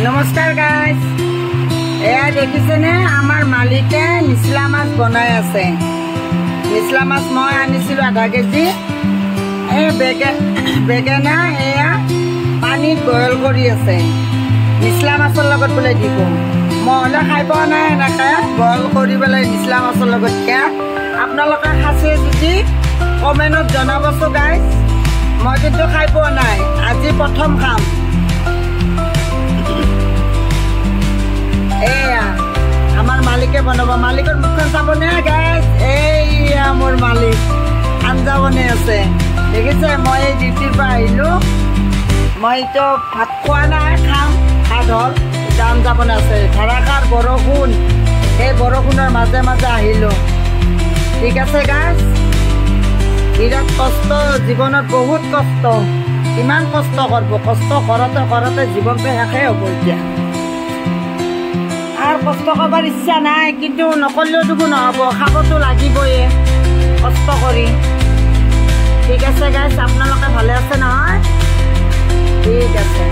नमस्कार गाइस एया देखिसेने आमार मालिके निसला माछ बनाय आछे। निसला माछ मैं आनिसिलो आधा केजी बेगेना एया पानी बयल करि आछे। निसला माछर लगत बोले দিব मैं खाई पा ना एनेके बयल करि पेলাই निसला माछर लगत क्या आपनालोके खासे जुदि कमेन्टत जनाबसो गाइस। मैं किन्तु खाई पा नाई আজি प्रथम खाम। आमार मालिके बनाब मालिकर मुखन चाबने गाइस। एया मोर मालिक आंजा बने आछे देखिसे। मैं डिउटिर पर आहिलो मैं तो भात खा ना खाम भात हल आंजा बने आछे। धाराकार बरषुण এই बरषुणर माजे माजे आहिलो ठीक आछे गाइस। बिराट कष्ट जीवनत बहुत कष्ट किमान कष्ट करब कष्ट करते करते जीवन तो शेषे हब। এতিয়া আর কষ্ট করবার ইচ্ছা নাই কিন্তু নকলেও দেখো নহব খাবতো লাগিবই কষ্ট করি ঠিক আছে গাইস। আপনারা ভালো আছে নহয় ঠিক আছে।